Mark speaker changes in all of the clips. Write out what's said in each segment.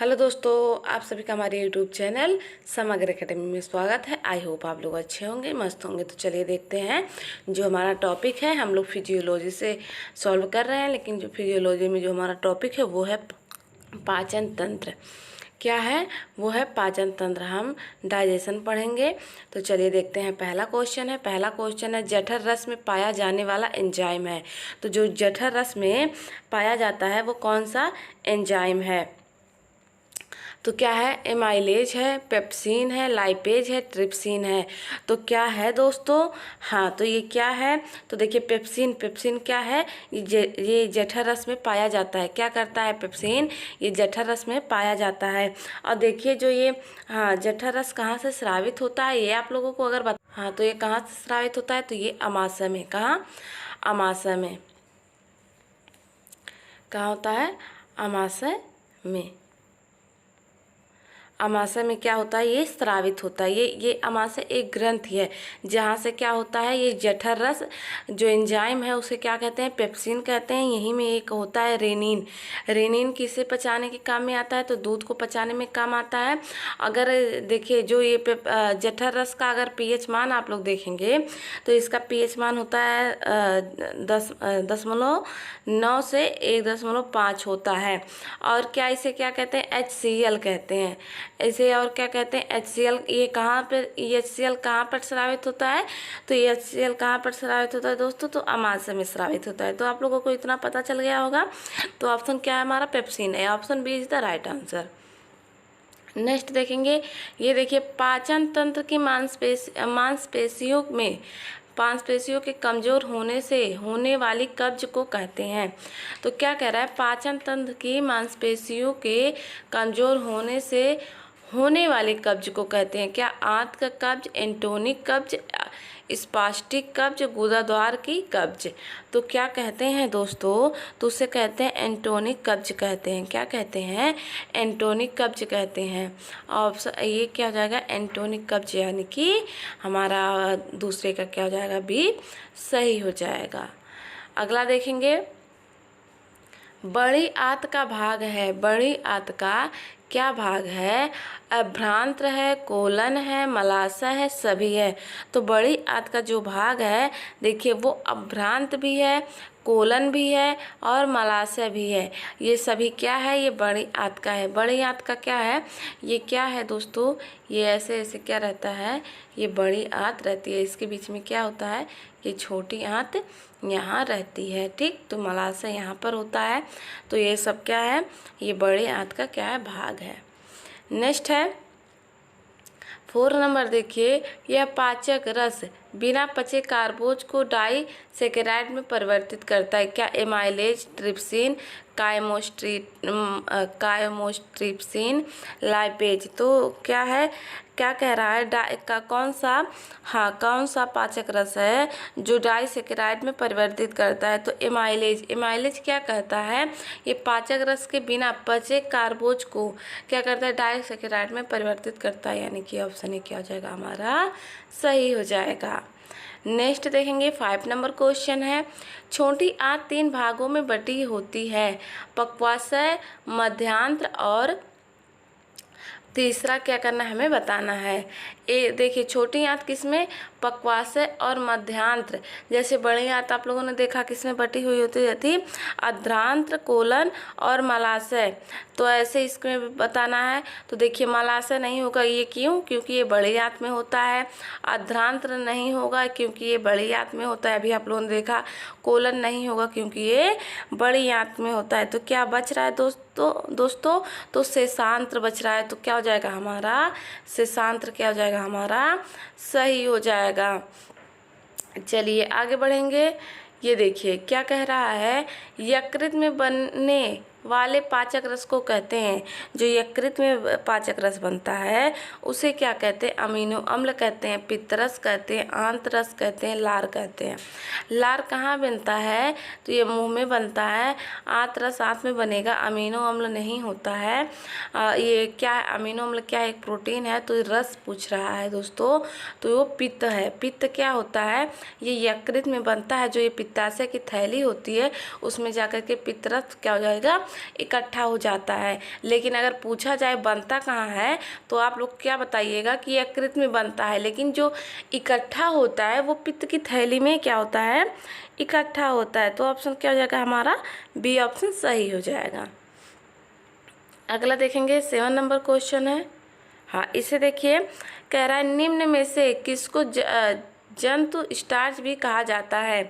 Speaker 1: Hello दोस्तों, आप सभी का हमारे यूट्यूब चैनल समग्र एकेडमी में स्वागत है। आई होप आप लोग अच्छे होंगे, मस्त होंगे। तो चलिए देखते हैं जो हमारा टॉपिक है। हम लोग फिजियोलॉजी से सॉल्व कर रहे हैं, लेकिन जो फिजियोलॉजी में जो हमारा टॉपिक है वो है पाचन तंत्र। क्या है वो है पाचन तंत्र। हम डाइजेशन पढ़ेंगे। तो चलिए देखते हैं। पहला क्वेश्चन है जठर रस में पाया जाने वाला एंजाइम है। तो जो जठर रस में पाया जाता है वो कौन सा एंजाइम है? तो क्या है? एमाइलेज है, पेप्सिन है, लाइपेज है, ट्रिप्सिन है। तो क्या है दोस्तों? हाँ, तो ये क्या है? तो देखिए पेप्सिन क्या है? ये जठर रस में पाया जाता है। क्या करता है पेप्सिन? ये जठर रस में पाया जाता है। और देखिए जो ये जठर रस कहाँ से स्रावित होता है ये आप लोगों को अगर तो ये कहाँ से स्रावित होता है? तो ये अमाशय में। कहाँ? अमाशय में। कहाँ होता है? अमाशय में। अमाशय में क्या होता है? ये स्रावित होता है। ये अमाशय एक ग्रंथि है जहाँ से क्या होता है? ये जठर रस जो एंजाइम है उसे क्या कहते हैं? पेप्सिन कहते हैं। यहीं में एक होता है रेनिन। रेनिन किसे पचाने के काम में आता है? तो दूध को पचाने में काम आता है। अगर देखिए जो ये जठर रस का अगर पीएच मान आप लोग देखेंगे तो इसका पीएच मान होता है 10.9 से 1.5 होता है। और क्या इसे क्या कहते हैं? HCl कहते हैं इसे। और क्या कहते हैं? HCl। ये कहाँ पर HCl कहाँ पर स्रावित होता है? तो ये HCl कहाँ पर स्रावित होता है दोस्तों? तो अमाशय में स्रावित होता है। तो आप लोगों को इतना पता चल गया होगा। तो ऑप्शन क्या है हमारा? पेप्सिन है। Option B is the right answer. Next देखेंगे। ये देखिए पाचन तंत्र की मांसपेशियों में मांसपेशियों के कमजोर होने से होने वाली कब्ज को कहते हैं। तो क्या कह रहा है? पाचन तंत्र की मांसपेशियों के कमजोर होने से होने वाले कब्ज को कहते हैं। क्या? आंत का कब्ज, एंटोनिक कब्ज, स्पास्टिक कब्ज, गुदाद्वार की कब्ज। तो क्या कहते हैं दोस्तों? तो उसे कहते हैं एंटोनिक कब्ज कहते हैं। क्या कहते हैं? एंटोनिक कब्ज कहते हैं। ऑप्शन ये क्या हो जाएगा? एंटोनिक कब्ज, यानी कि हमारा दूसरे का क्या हो जाएगा? बी सही हो जाएगा। अगला देखेंगे। बड़ी आंत का भाग है। बड़ी आंत का क्या भाग है? अभ्रांत्र है, कोलन है, मलाशय है, सभी है। तो बड़ी आंत का जो भाग है देखिए वो अभ्रांत भी है, कोलन भी है और मलाशय भी है। ये सभी क्या है? ये बड़ी आंत का है। बड़ी आंत का क्या है? ये क्या है दोस्तों? ये ऐसे ऐसे क्या रहता है? ये बड़ी आंत रहती है। इसके बीच में क्या होता है? ये छोटी आंत यहाँ रहती है। ठीक, तो मलाशय यहाँ पर होता है। तो ये सब क्या है? ये बड़ी आंत का क्या है? भाग है। नेक्स्ट है 4 नंबर। देखिए यह पाचक रस बिना पचे कार्बोज को डाइसेकेराइड में परिवर्तित करता है। क्या? Amylase, trypsin, chymotrypsin, lipase. तो क्या है? क्या कह रहा है? कौन सा पाचक रस है जो डाइसेकेराइड में परिवर्तित करता है? तो एमाइलेज क्या कहता है? ये पाचक रस के बिना पचे कार्बोज को क्या करता है? डाइसेकेराइड में परिवर्तित करता है। यानी कि ऑप्शन ए क्या हो जाएगा? हमारा सही हो जाएगा। नेक्स्ट देखेंगे। 5 नंबर क्वेश्चन है। छोटी आंत 3 भागों में बटी होती है, पक्वाशय, मध्यांत्र और तीसरा क्या करना है? हमें बताना है। देखिए छोटी आंत किसमें? पक्वाशय और मध्यांत्र। जैसे बड़ी आंत आप लोगों ने देखा किसमें बटी हुई होती थी? अध्रांत्र, कोलन और मलाशय। तो ऐसे इसमें बताना है। तो देखिए मलाशय नहीं होगा। ये क्यों? क्योंकि ये बड़ी आंत में होता है। अध्रांत्र नहीं होगा क्योंकि ये बड़ी आंत में होता है, अभी आप लोगों ने देखा। कोलन नहीं होगा क्योंकि ये बड़ी आंत में होता है। तो क्या बच रहा है दोस्तों? तो शेषांत्र बच रहा है। तो क्या हो जाएगा हमारा? शेषांत्र क्या हो जाएगा? हमारा सही हो जाएगा। चलिए आगे बढ़ेंगे। ये देखिए क्या कह रहा है? यकृत में बनने वाले पाचक रस को कहते हैं। जो यकृत में पाचक रस बनता है उसे क्या कहते हैं? अमीनो अम्ल कहते हैं, पित्तरस कहते हैं, आंतरस कहते हैं, लार कहते हैं। लार कहाँ बनता है? तो ये मुंह में बनता है। आंतरस आंत में बनेगा, अमीनो अम्ल नहीं होता है। ये क्या है? अमीनो अम्ल क्या है? एक प्रोटीन है। तो रस पूछ रहा है दोस्तों, तो वो पित्त है। पित्त क्या होता है? ये यकृत में बनता है। जो ये पित्ताशय की थैली होती है उसमें जाकर के पित्तरस क्या हो जाएगा? इकट्ठा हो जाता है। लेकिन अगर पूछा जाए बनता कहाँ है तो आप लोग क्या बताइएगा कि यकृत में बनता है, लेकिन जो इकट्ठा होता है वो पित्त की थैली में क्या होता है, इकट्ठा होता है। तो ऑप्शन क्या हो जाएगा हमारा, बी ऑप्शन सही हो जाएगा। अगला देखेंगे 7 नंबर क्वेश्चन है। हाँ, इसे देखिए, कह रहा है निम्न में से किसको जंतु स्टार्च भी कहा जाता है।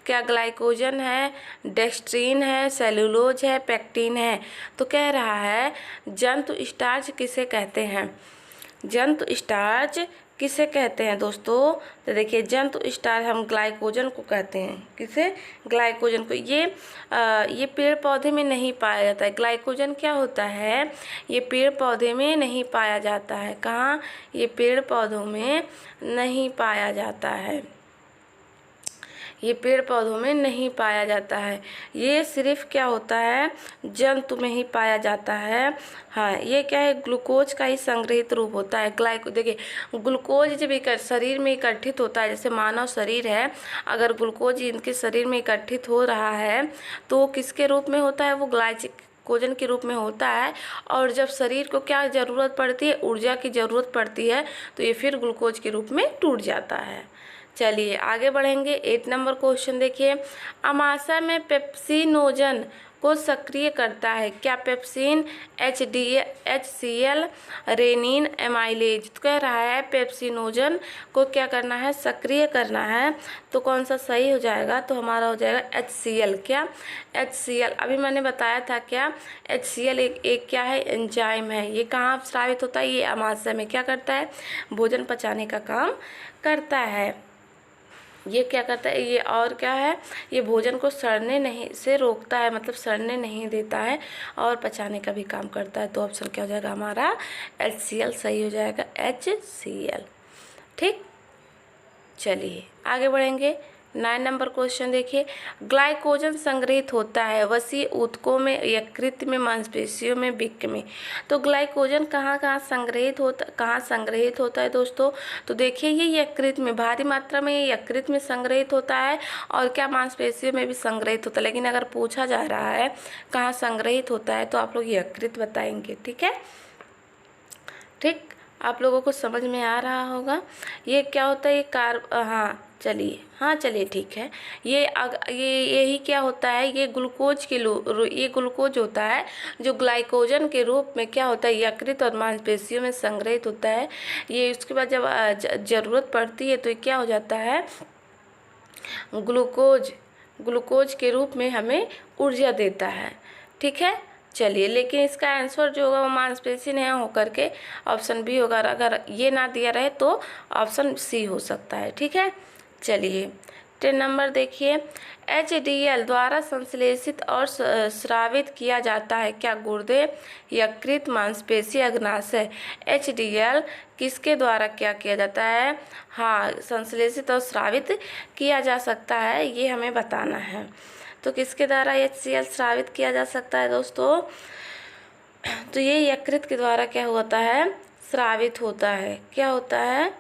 Speaker 1: क्या ग्लाइकोजन है, डेक्स्ट्रीन है, सेलुलोज है, पेक्टिन है। तो कह रहा है जंतु स्टार्च किसे कहते हैं, जंतु स्टार्च किसे कहते हैं दोस्तों। तो देखिए जंतु स्टार्च हम ग्लाइकोजन को कहते हैं, किसे, ग्लाइकोजन को। ये पेड़ पौधे में नहीं पाया जाता है। ग्लाइकोजन क्या होता है, ये पेड़ पौधे में नहीं पाया जाता है। कहाँ, ये पेड़ पौधों में नहीं पाया जाता है, ये पेड़ पौधों में नहीं पाया जाता है। ये सिर्फ क्या होता है, जंतु में ही पाया जाता है। हाँ, ये क्या है, ग्लूकोज का ही संग्रहित रूप होता है। देखिए ग्लूकोज जब शरीर में इकट्ठित होता है, जैसे मानव शरीर है, अगर ग्लूकोज इनके शरीर में इकट्ठित हो रहा है तो वो किसके रूप में होता है, वो ग्लाइकोजन के रूप में होता है। और जब शरीर को क्या ज़रूरत पड़ती है, ऊर्जा की ज़रूरत पड़ती है, तो ये फिर ग्लूकोज के रूप में टूट जाता है। चलिए आगे बढ़ेंगे। 8 नंबर क्वेश्चन देखिए, अमाशय में पेप्सिनोजन को सक्रिय करता है। क्या पेप्सिन, HCl, रेनिन, एमाइलेज। तो कह रहा है पेप्सिनोजन को क्या करना है, सक्रिय करना है। तो कौन सा सही हो जाएगा, तो हमारा हो जाएगा HCl। क्या, HCl। अभी मैंने बताया था क्या, HCl एक क्या है, एंजाइम है। ये कहाँ स्रावित होता है, ये अमाशय में क्या करता है, भोजन पचाने का काम करता है। ये क्या करता है, ये और क्या है, ये भोजन को सड़ने नहीं से रोकता है, मतलब सड़ने नहीं देता है, और पचाने का भी काम करता है। तो ऑप्शन क्या हो जाएगा हमारा, HCl सही हो जाएगा, HCl। ठीक, चलिए आगे बढ़ेंगे। 9 नंबर क्वेश्चन देखिए, ग्लाइकोजन संग्रहित होता है वसी ऊतकों में, यकृत में, मांसपेशियों में, वृक्क में। तो ग्लाइकोजन कहाँ संग्रहित होता है दोस्तों। तो देखिए ये यकृत में, भारी मात्रा में ये यकृत में संग्रहित होता है, और क्या मांसपेशियों में भी संग्रहित होता है। लेकिन अगर पूछा जा रहा है कहाँ संग्रहित होता है तो आप लोग यकृत बताएंगे। ठीक है, ठीक, आप लोगों को समझ में आ रहा होगा। ये क्या होता है, ये चलिए ठीक है। यही क्या होता है, ये ग्लूकोज ये ग्लूकोज होता है जो ग्लाइकोजन के रूप में क्या होता है, यकृत और मांसपेशियों में संग्रहित होता है। ये उसके बाद जब ज़रूरत पड़ती है तो ये क्या हो जाता है, ग्लूकोज के रूप में हमें ऊर्जा देता है। ठीक है, चलिए, लेकिन इसका आंसर जो होगा वो मांसपेशी नहीं होकर के ऑप्शन बी होगा। अगर ये ना दिया रहे तो ऑप्शन सी हो सकता है। ठीक है, चलिए 10 नंबर देखिए, HDL द्वारा संश्लेषित और स्रावित किया जाता है। क्या गुर्दे, यकृत, मांसपेशी, अग्नाशय। HDL किसके द्वारा क्या किया जाता है, हाँ, संश्लेषित और स्रावित किया जा सकता है, ये हमें बताना है। तो किसके द्वारा HCl स्रावित किया जा सकता है दोस्तों, तो ये यकृत के द्वारा क्या होता है, स्रावित होता है। क्या होता है,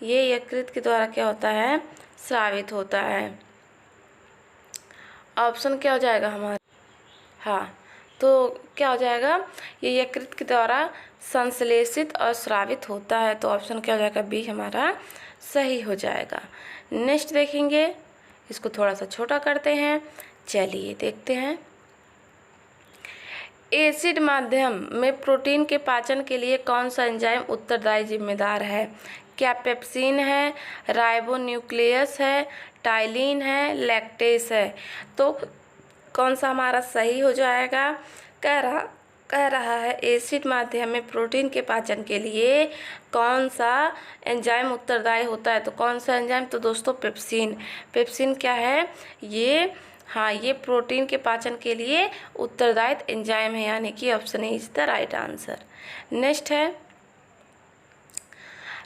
Speaker 1: ये यकृत के द्वारा क्या होता है, स्रावित होता है। ऑप्शन क्या हो जाएगा हमारा, हाँ, तो क्या हो जाएगा, ये यकृत के द्वारा संश्लेषित और स्रावित होता है। तो ऑप्शन क्या हो जाएगा, बी हमारा सही हो जाएगा। नेक्स्ट देखेंगे, इसको थोड़ा सा छोटा करते हैं। चलिए देखते हैं, एसिड माध्यम में प्रोटीन के पाचन के लिए कौन सा एंजाइम उत्तरदायी जिम्मेदार है। क्या पेप्सिन है, राइबोन्यूक्लियस है, टाइलिन है, लैक्टेस है। तो कौन सा हमारा सही हो जाएगा, कह रहा है एसिड माध्यम में प्रोटीन के पाचन के लिए कौन सा एंजाइम उत्तरदायी होता है। तो कौन सा एंजाइम, तो दोस्तों पेप्सिन क्या है, ये, हाँ, ये प्रोटीन के पाचन के लिए उत्तरदायी एंजाइम है, यानी कि option is the right answer. Next है,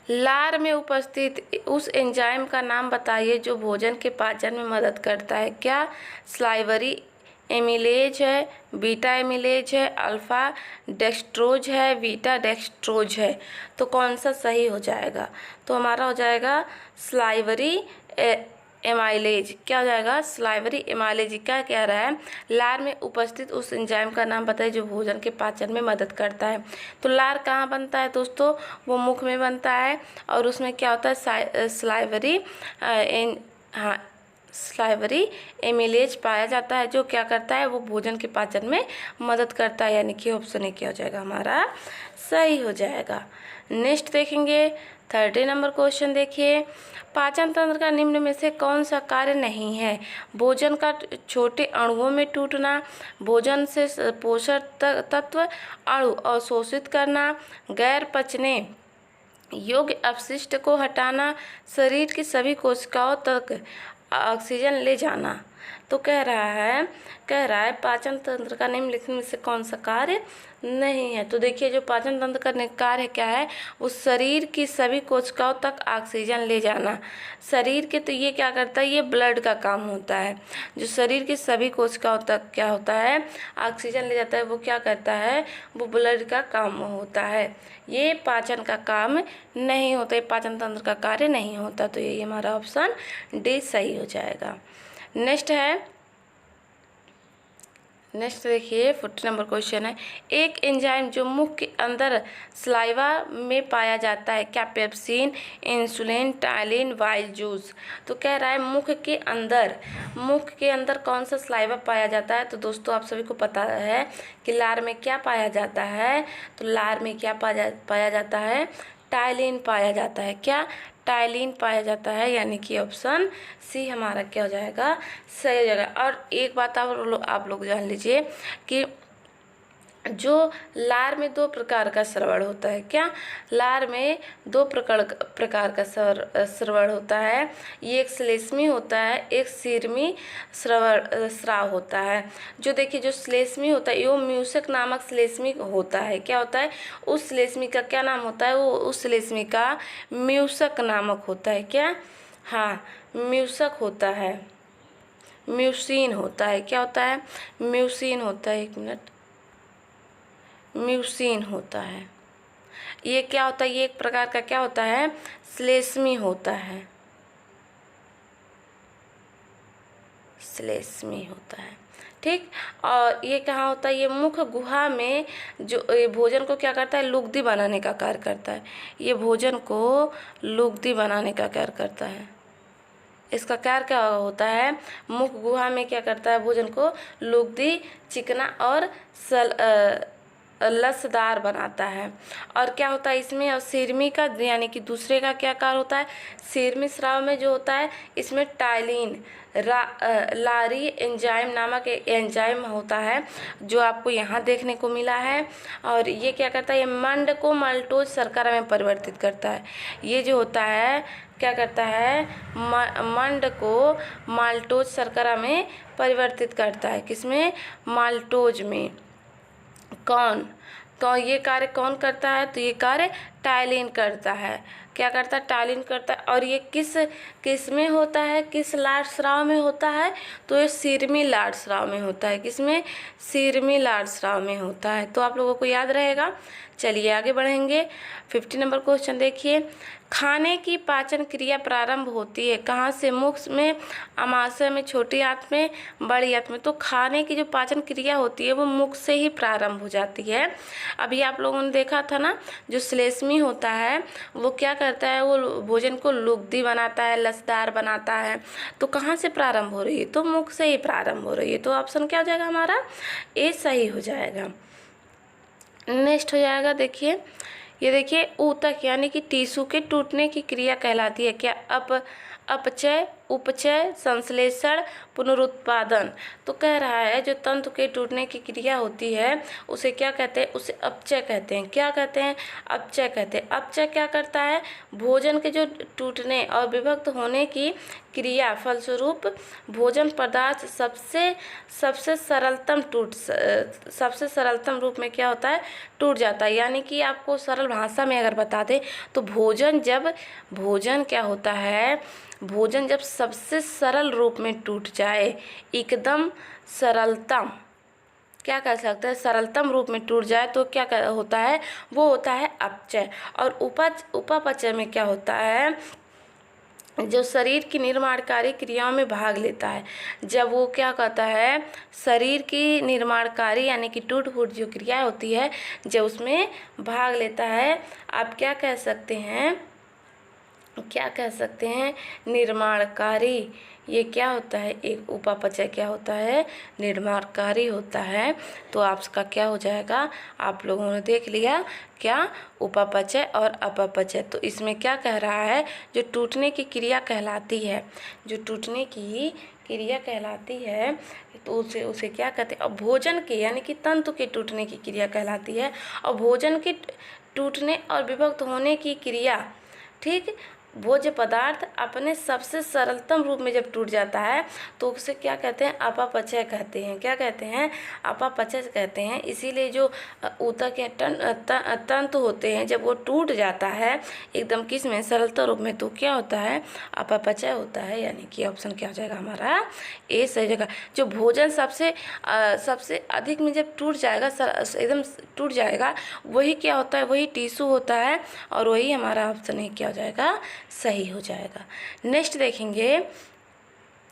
Speaker 1: लार में उपस्थित उस एंजाइम का नाम बताइए जो भोजन के पाचन में मदद करता है। क्या स्लाइवरी एमिलेज है, बीटा एमिलेज है, अल्फा डेक्स्ट्रोज है, बीटा डेक्स्ट्रोज है। तो कौन सा सही हो जाएगा, तो हमारा हो जाएगा स्लाइवरी एमाइलेज, क्या हो जाएगा सलाइवरी एमाइलेज। क्या कह रहा है, लार में उपस्थित उस एंजाइम का नाम बताइए जो भोजन के पाचन में मदद करता है। तो लार कहाँ बनता है दोस्तों, वो मुख में बनता है और उसमें क्या होता है सलाइवरी सलाइवरी एमिलेज पाया जाता है, जो क्या करता है वो भोजन के पाचन में मदद करता है, यानी कि ऑप्शन ए क्या हो जाएगा हमारा सही हो जाएगा। नेक्स्ट देखेंगे 30 नंबर क्वेश्चन देखिए, पाचन तंत्र का निम्न में से कौन सा कार्य नहीं है। भोजन का छोटे अणुओं में टूटना, भोजन से पोषक तत्व अणु अवशोषित करना, गैर पचने योग्य अपशिष्ट को हटाना, शरीर की सभी कोशिकाओं तक ऑक्सीजन ले जाना। तो कह रहा है पाचन तंत्र का निम्नलिखित में से कौन सा कार्य नहीं है। तो देखिए जो पाचन तंत्र का कार्य क्या है, वो शरीर की सभी कोशिकाओं तक ऑक्सीजन ले जाना। शरीर के तो ये क्या करता है, ये ब्लड का काम होता है। जो शरीर की सभी कोशिकाओं तक क्या होता है ऑक्सीजन ले जाता है, वो क्या करता है, वो ब्लड का काम होता है। ये पाचन का काम नहीं होता, ये पाचन तंत्र का कार्य नहीं होता। तो यही हमारा ऑप्शन डी सही हो जाएगा। नेक्स्ट देखिए 40 नंबर क्वेश्चन है, एक एंजाइम जो मुख के अंदर सलाइवा में पाया जाता है, क्या pepsin, insulin, ptyalin, while juice. तो कह रहा है मुख के अंदर कौन सा सलाइवा पाया जाता है। तो दोस्तों आप सभी को पता है कि लार में क्या पाया जाता है, तो लार में क्या पाया जाता है, टाइलिन पाया जाता है। क्या टाइलिन पाया जाता है, यानी कि ऑप्शन सी हमारा क्या हो जाएगा सही हो जाएगा। और एक बात आप लोग जान लीजिए कि जो लार में 2 प्रकार का स्रवण होता है। क्या लार में 2 प्रकार का स्रवण होता है, ये एक श्लेष्मी होता है, एक शीर्मी स्राव होता है। जो देखिए जो श्लेष्मी होता है वो म्यूसक नामक श्लेष्मी होता है। क्या होता है, उस श्लेष्मी का क्या नाम होता है, वो उस श्लेष्मी का म्यूसक नामक होता है। क्या, हाँ म्यूसक होता है, म्यूसिन होता है। क्या होता है, म्यूसिन होता है, एक मिनट, म्यूसिन होता है। ये क्या होता है, ये एक प्रकार का क्या होता है श्लेष्मी होता है, श्लेष्मी होता है। ठीक, और ये कहाँ होता है, ये मुख गुहा में जो ये भोजन को क्या करता है लुगदी बनाने का कार्य करता है। ये भोजन को लुगदी बनाने का कार्य करता है। इसका कार्य क्या होता है, मुख गुहा में क्या करता है भोजन को लुगदी, चिकना और लसदार बनाता है। और क्या होता है इसमें, और शीर्मी का यानी कि दूसरे का क्या कार्य होता है, शीर्मी स्राव में जो होता है इसमें टाइलिन लारी एंजाइम नामक एंजाइम होता है, जो आपको यहाँ देखने को मिला है। और ये क्या करता है, ये मंड को माल्टोज शर्करा में परिवर्तित करता है। ये जो होता है क्या करता है, मंड को माल्टोज शर्करा में परिवर्तित करता है। किसमें, माल्टोज में। कौन, तो ये कार्य कौन करता है, तो ये कार्य टाइलिन करता है। क्या करता है, टाइलिन करता है। और ये किस में होता है, किस लाड़ स्राव में होता है, तो ये शीर्मी लाड़ स्राव में होता है। किसमें, शीर्मी लाड़ स्राव में होता है। तो आप लोगों को याद रहेगा। चलिए आगे बढ़ेंगे। 50 नंबर क्वेश्चन देखिए, खाने की पाचन क्रिया प्रारंभ होती है कहाँ से, मुख में, आमाशय में, छोटी आंत में, बड़ी आंत में। तो खाने की जो पाचन क्रिया होती है वो मुख से ही प्रारंभ हो जाती है। अभी आप लोगों ने देखा था ना, जो श्लेष्मी होता है वो क्या करता है, वो भोजन को लुगदी बनाता है, लसदार बनाता है। तो कहाँ से प्रारंभ हो रही है, तो मुख से ही प्रारंभ हो रही है। तो ऑप्शन क्या हो जाएगा हमारा, ए सही हो जाएगा। नेक्स्ट हो जाएगा देखिए, ये देखिए ऊतक यानी कि टिश्यू के टूटने की क्रिया कहलाती है। क्या, अपचय, उपचय, संश्लेषण, पुनरुत्पादन। तो कह रहा है जो तंतु के टूटने की क्रिया होती है उसे क्या कहते हैं, उसे अपचय कहते हैं। क्या कहते हैं, अपचय कहते हैं। अपचय क्या करता है, भोजन के जो टूटने और विभक्त होने की क्रिया फलस्वरूप भोजन पदार्थ सबसे सरलतम रूप में क्या होता है, टूट जाता है। यानी कि आपको सरल भाषा में अगर बता दें तो भोजन क्या होता है, भोजन जब सबसे सरल रूप में टूट जाए, एकदम सरलतम, क्या कह सकते हैं, सरलतम रूप में टूट जाए तो क्या होता है, वो होता है अपचय। और उपापचय में क्या होता है, जो शरीर की निर्माणकारी क्रियाओं में भाग लेता है, जब वो क्या कहता है, शरीर की निर्माणकारी यानी कि टूट फूट जो क्रिया होती है जब उसमें भाग लेता है, आप क्या कह सकते हैं, क्या कह सकते हैं, निर्माणकारी। ये क्या होता है, एक उपापचय क्या होता है, निर्माणकारी होता है। तो आपका क्या हो जाएगा, आप लोगों ने देख लिया क्या, उपापचय और अपपचय। तो इसमें क्या कह रहा है, जो टूटने की क्रिया कहलाती है, जो टूटने की क्रिया कहलाती है, तो उसे क्या कहते हैं, और भोजन के यानी कि तंतु के टूटने की क्रिया कहलाती है। और भोजन के टूटने और विभक्त होने की क्रिया, ठीक, भोज्य पदार्थ अपने सबसे सरलतम रूप में जब टूट जाता है तो उसे क्या कहते हैं, अपपचय कहते हैं। क्या कहते हैं, अपपचय कहते हैं। इसीलिए जो ऊतक या तंतु होते हैं जब वो टूट जाता है एकदम किस में, सरलतम रूप में, तो क्या होता है, अपपचय होता है। यानी कि ऑप्शन क्या हो जाएगा हमारा, ए सही जगह। जो भोजन सबसे अधिक में जब टूट जाएगा, एकदम टूट जाएगा, वही क्या होता है, वही टिश्यू होता है, और वही हमारा ऑप्शन ए क्या हो जाएगा, सही हो जाएगा। नेक्स्ट देखेंगे,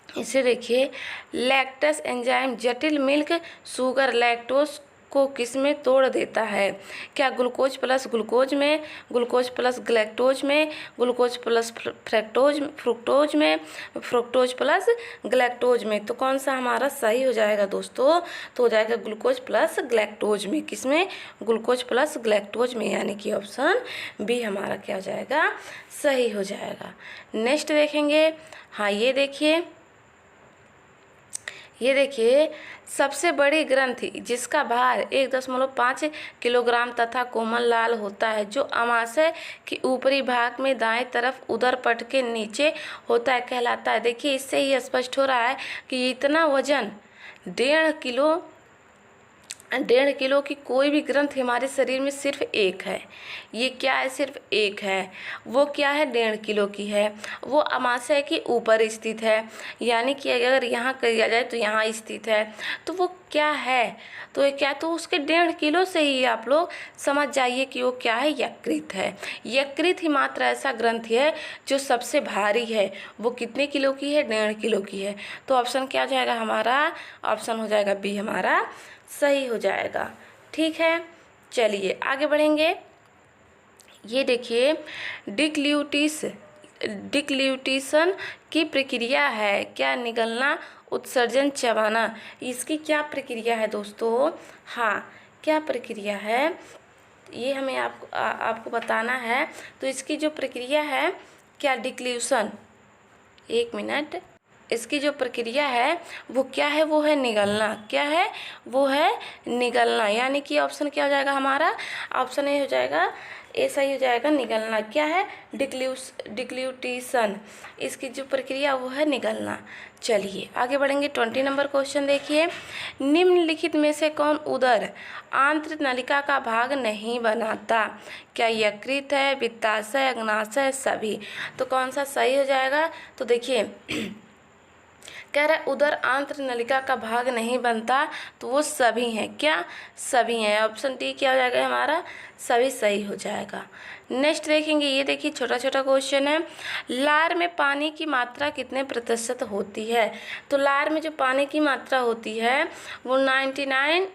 Speaker 1: इसे देखिए, लैक्टस एंजाइम जटिल मिल्क शुगर लैक्टोज को किसमें तोड़ देता है, क्या ग्लूकोज प्लस ग्लूकोज में, ग्लूकोज प्लस ग्लैक्टोज में, ग्लूकोज प्लस फ्रुक्टोज में, फ्रुक्टोज प्लस ग्लैक्टोज में। तो कौन सा हमारा सही हो जाएगा दोस्तों, तो हो जाएगा ग्लूकोज प्लस ग्लैक्टोज में। किसमें, ग्लूकोज प्लस ग्लैक्टोज में, यानी कि ऑप्शन बी हमारा क्या हो जाएगा, सही हो जाएगा। नेक्स्ट देखेंगे, हाँ ये देखिए, सबसे बड़ी ग्रंथि जिसका भार 1.5 किलोग्राम तथा कोमल लाल होता है, जो अमाशय के ऊपरी भाग में दाएं तरफ उदर पट के नीचे होता है, कहलाता है। देखिए, इससे ही स्पष्ट हो रहा है कि इतना वजन 1.5 किलो की कोई भी ग्रंथि हमारे शरीर में सिर्फ एक है। ये क्या है, सिर्फ एक है। वो क्या है, 1.5 किलो की है। वो अमाशय के ऊपर स्थित है, यानी कि अगर यहाँ किया जाए तो यहाँ स्थित है। तो वो क्या है, तो ये क्या, तो उसके 1.5 किलो से ही आप लोग समझ जाइए कि वो क्या है, यकृत है। यकृत ही मात्र ऐसा ग्रंथि है जो सबसे भारी है। वो कितने किलो की है, 1.5 किलो की है। तो ऑप्शन क्या हो जाएगा हमारा, ऑप्शन हो जाएगा बी हमारा सही हो जाएगा। ठीक है, चलिए आगे बढ़ेंगे। ये देखिए, डिक्ल्यूटेशन की प्रक्रिया है, क्या, निगलना, उत्सर्जन, चबाना। इसकी क्या प्रक्रिया है दोस्तों, हाँ, क्या प्रक्रिया है, ये हमें आपको बताना है। तो इसकी जो प्रक्रिया है, क्या, डिक्ल्यूशन, एक मिनट, इसकी जो प्रक्रिया है वो क्या है, वो है निगलना। क्या है, वो है निगलना। यानी कि ऑप्शन क्या हो जाएगा हमारा, ऑप्शन ए हो जाएगा, ए सही हो जाएगा, निगलना। क्या है, डिक्ल्यूटेशन, इसकी जो प्रक्रिया वो है निगलना। चलिए आगे बढ़ेंगे। 20 नंबर क्वेश्चन देखिए, निम्नलिखित में से कौन उदर आंत्र नलिका का भाग नहीं बनाता, क्या यकृत है, पित्ताशय, अग्नाशय, सभी। तो कौन सा सही हो जाएगा, तो देखिए कह रहा है उदर आंत्र नलिका का भाग नहीं बनता, तो वो सभी हैं। क्या, सभी हैं। ऑप्शन डी क्या हो जाएगा हमारा, सभी सही हो जाएगा। नेक्स्ट देखेंगे, ये देखिए छोटा छोटा क्वेश्चन है, लार में पानी की मात्रा कितने प्रतिशत होती है। तो लार में जो पानी की मात्रा होती है वो 99,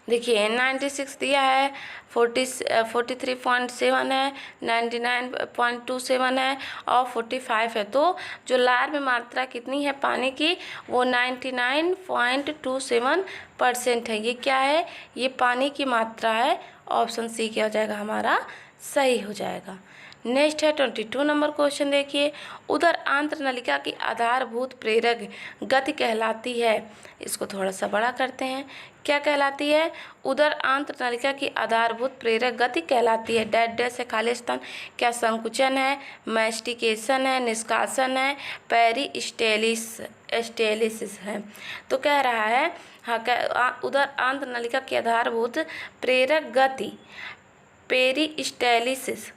Speaker 1: देखिए 96 दिया है, 43.7 है, 99.27 है और 45 है। तो जो लार में मात्रा कितनी है पानी की, वो 99.27% है। ये क्या है, ये पानी की मात्रा है। ऑप्शन सी क्या हो जाएगा हमारा, सही हो जाएगा। नेक्स्ट है 22 नंबर क्वेश्चन देखिए, उदर आंत्र नलिका की आधारभूत प्रेरक गति कहलाती है। इसको थोड़ा सा बड़ा करते हैं, क्या कहलाती है, उदर आंत्र नलिका की आधारभूत प्रेरक गति कहलाती है। डैश है खाली स्थान, क्या संकुचन है, मैस्टिकेशन है, निष्कासन है, पेरिस्टाल्सिस है। तो कह रहा है हाँ, उदर आंत्र नलिका की आधारभूत प्रेरक गति पेरिस्टाल्सिस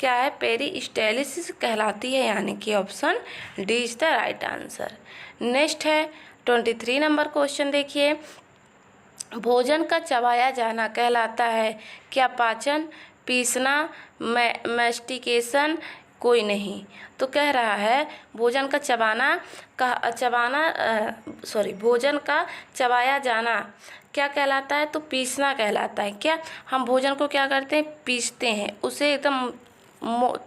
Speaker 1: क्या है, पेरिस्टाल्सिस कहलाती है। यानी कि option D is the right answer. Next है 23 नंबर क्वेश्चन देखिए, भोजन का चबाया जाना कहलाता है, क्या पाचन, पीसना, मैस्टिकेशन, कोई नहीं। तो कह रहा है भोजन का भोजन का चबाया जाना क्या कहलाता है? तो पीसना कहलाता है। क्या हम भोजन को क्या करते हैं? पीसते हैं, उसे एकदम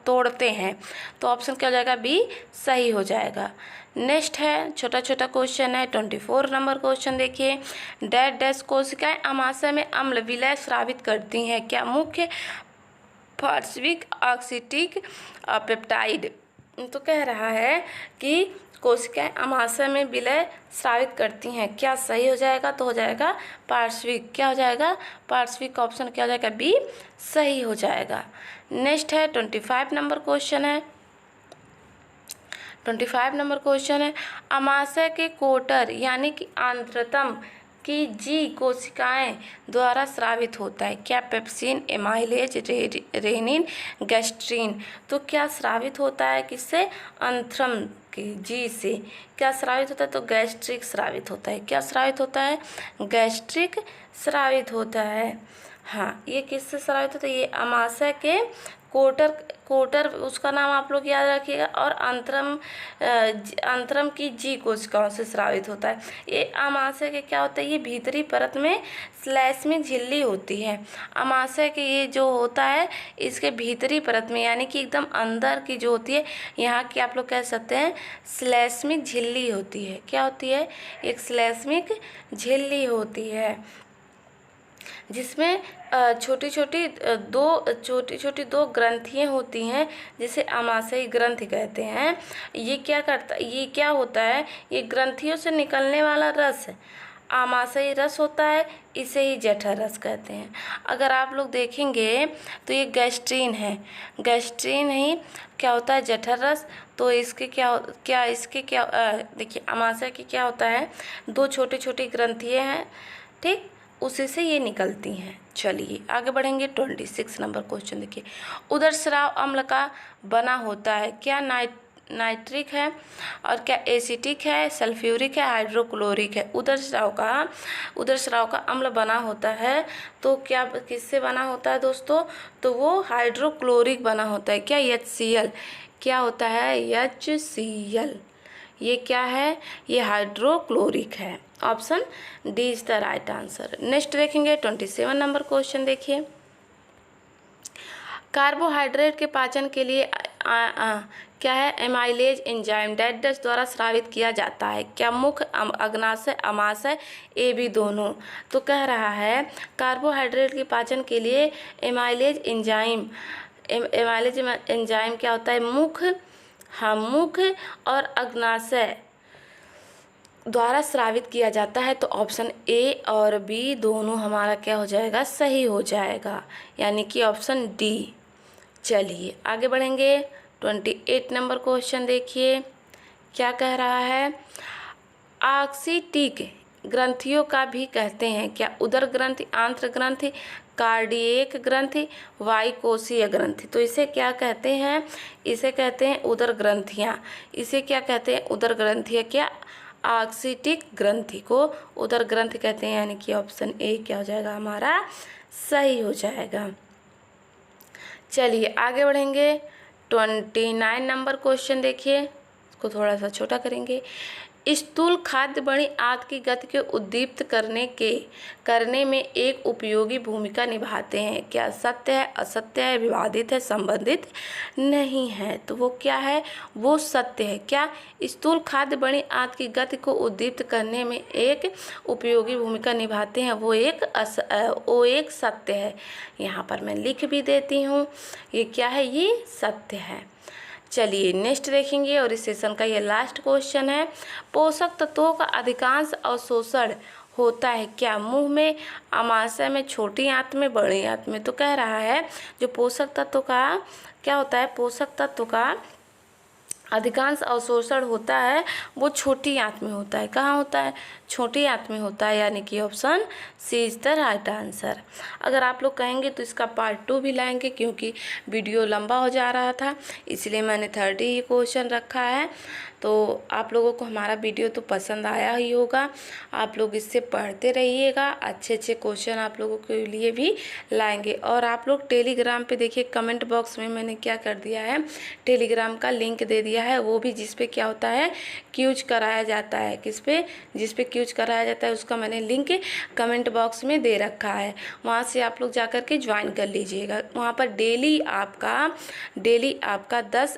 Speaker 1: तोड़ते हैं। तो ऑप्शन क्या हो जाएगा? बी सही हो जाएगा। नेक्स्ट है छोटा छोटा क्वेश्चन है 24 नंबर क्वेश्चन देखिए। डैश डैश कोशिकाएं अमाशय में अम्ल विलय स्रावित करती हैं। क्या मुख्य पार्श्विक ऑक्सीटिक पेप्टाइड। तो कह रहा है कि कोशिकाएं अमाशय में विलय स्रावित करती हैं। क्या सही हो जाएगा? तो हो जाएगा पार्श्विक। क्या हो जाएगा? पार्श्विक। ऑप्शन क्या हो जाएगा? बी सही हो जाएगा। नेक्स्ट है 25 नंबर क्वेश्चन है। 25 नंबर क्वेश्चन है अमाशय के कोटर यानी कि आंत्रतम की जी कोशिकाएं द्वारा स्रावित होता है। क्या पेप्सिन, एमाइलेज, रेनिन, गैस्ट्रीन। तो क्या स्रावित होता है? किससे? आंत्रम की जी से। क्या स्रावित होता है? तो गैस्ट्रिक स्रावित होता है। क्या स्रावित होता है? गैस्ट्रिक स्रावित होता है। हाँ, ये किससे स्रावित होता है? ये अमाशय के कोटर उसका नाम आप लोग याद रखिएगा, और अंतरम की जी कोशिकाओं से स्रावित होता है। ये अमाशय के क्या होता है? ये भीतरी परत में श्लेष्मिक झिल्ली होती है। अमाशय के ये जो होता है इसके भीतरी परत में यानी कि एकदम अंदर की जो होती है, यहाँ की आप लोग कह सकते हैं श्लेष्मिक झिल्ली होती है। क्या होती है? एक श्लेष्मिक झिल्ली होती है जिसमें छोटी छोटी दो ग्रंथियाँ होती हैं जिसे अमाशयी ग्रंथि कहते हैं। ये क्या होता है? ये ग्रंथियों से निकलने वाला रस आमाशयी रस होता है, इसे ही जठर रस कहते हैं। अगर आप लोग देखेंगे तो ये गैस्ट्रीन है, गैस्ट्रीन ही क्या होता है? जठर रस। तो इसके देखिए अमाशय की क्या होता है? दो छोटी छोटी ग्रंथियाँ हैं, ठीक, उसी से ये निकलती हैं। चलिए आगे बढ़ेंगे। 26 नंबर क्वेश्चन देखिए। उदर स्राव अम्ल का बना होता है। क्या नाइट्रिक है, और क्या एसिटिक है, सल्फ्यूरिक है, हाइड्रोक्लोरिक है। उदर स्राव का अम्ल बना होता है तो क्या किससे बना होता है दोस्तों? तो वो हाइड्रोक्लोरिक बना होता है। क्या? HCl। क्या होता है? HCl। ये क्या है? ये हाइड्रोक्लोरिक है। Option D is the right answer. Next देखेंगे 27 नंबर क्वेश्चन देखिए। कार्बोहाइड्रेट के पाचन के लिए क्या है? एमाइलेज एंजाइम डैश द्वारा स्रावित किया जाता है। क्या मुख्य, अग्नाशय, अमाशय, AB दोनों। तो कह रहा है कार्बोहाइड्रेट के पाचन के लिए एमाइलेज एंजाइम क्या होता है? मुख्य और अग्नाशय द्वारा स्रावित किया जाता है। तो ऑप्शन ए और बी दोनों हमारा क्या हो जाएगा? सही हो जाएगा, यानी कि ऑप्शन डी। चलिए आगे बढ़ेंगे। 28 नंबर क्वेश्चन देखिए क्या कह रहा है। ऑक्सीटिक ग्रंथियों का भी कहते हैं। क्या? उदर ग्रंथि, आंत्र ग्रंथि, कार्डियक ग्रंथि, वायुकोशीय ग्रंथि। तो इसे क्या कहते हैं? इसे कहते हैं उदर ग्रंथियाँ। इसे क्या कहते हैं? उदर ग्रंथियाँ। क्या? ऑक्सीटिक ग्रंथि को उदर ग्रंथि कहते हैं, यानी कि ऑप्शन ए क्या हो जाएगा हमारा? सही हो जाएगा। चलिए आगे बढ़ेंगे। 29 नंबर क्वेश्चन देखिए, इसको थोड़ा सा छोटा करेंगे। स्थूल खाद्य बड़ी आंत की गति को उद्दीप्त करने में एक उपयोगी भूमिका निभाते हैं। क्या सत्य है, असत्य है, विवादित है, संबंधित नहीं है? तो वो क्या है? वो सत्य है। क्या? स्थूल खाद्य बड़ी आंत की गति को उद्दीप्त करने में एक उपयोगी भूमिका निभाते हैं, वो एक सत्य है। यहाँ पर मैं लिख भी देती हूँ, ये क्या है? ये सत्य है। चलिए नेक्स्ट देखेंगे, और इस सेशन का ये लास्ट क्वेश्चन है। पोषक तत्वों का अधिकांश अवशोषण होता है। क्या? मुंह में, अमाशय में, छोटी आंत में, बड़ी आंत में। तो कह रहा है जो पोषक तत्व का क्या होता है? पोषक तत्व का अधिकांश अवशोषण होता है वो छोटी आंत में होता है। कहाँ होता है? छोटी आंत में होता है, यानी कि option C is the right answer. अगर आप लोग कहेंगे तो इसका पार्ट 2 भी लाएंगे, क्योंकि वीडियो लंबा हो जा रहा था, इसलिए मैंने 30 ही क्वेश्चन रखा है। तो आप लोगों को हमारा वीडियो तो पसंद आया ही होगा, आप लोग इससे पढ़ते रहिएगा, अच्छे अच्छे क्वेश्चन आप लोगों के लिए भी लाएंगे। और आप लोग टेलीग्राम पे देखिए, कमेंट बॉक्स में मैंने क्या कर दिया है, टेलीग्राम का लिंक दे दिया है, वो भी जिस पे क्या होता है क्यूज कराया जाता है, किस पे, जिस पे क्यूज कराया जाता है उसका मैंने लिंक कमेंट बॉक्स में दे रखा है, वहाँ से आप लोग जा कर के ज्वाइन कर लीजिएगा। वहाँ पर डेली आपका 10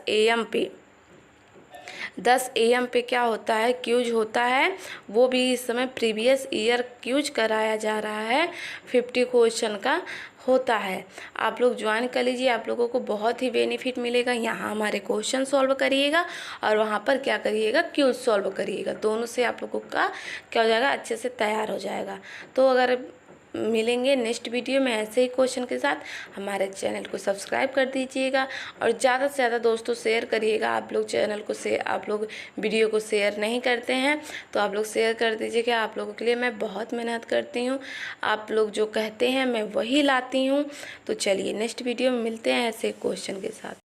Speaker 1: AM पे क्या होता है, क्यूज होता है। वो भी इस समय प्रीवियस ईयर क्यूज कराया जा रहा है, 50 क्वेश्चन का होता है। आप लोग ज्वाइन कर लीजिए, आप लोगों को बहुत ही बेनिफिट मिलेगा। यहाँ हमारे क्वेश्चन सॉल्व करिएगा और वहाँ पर क्या करिएगा, क्यूज सॉल्व करिएगा। दोनों से आप लोगों का क्या हो जाएगा, अच्छे से तैयार हो जाएगा। तो अगर मिलेंगे नेक्स्ट वीडियो में ऐसे ही क्वेश्चन के साथ, हमारे चैनल को सब्सक्राइब कर दीजिएगा और ज़्यादा से ज़्यादा दोस्तों शेयर करिएगा। आप लोग चैनल को आप लोग वीडियो को शेयर नहीं करते हैं तो आप लोग शेयर कर दीजिएगा। आप लोगों के लिए मैं बहुत मेहनत करती हूँ, आप लोग जो कहते हैं मैं वही लाती हूँ। तो चलिए नेक्स्ट वीडियो में मिलते हैं ऐसे क्वेश्चन के साथ।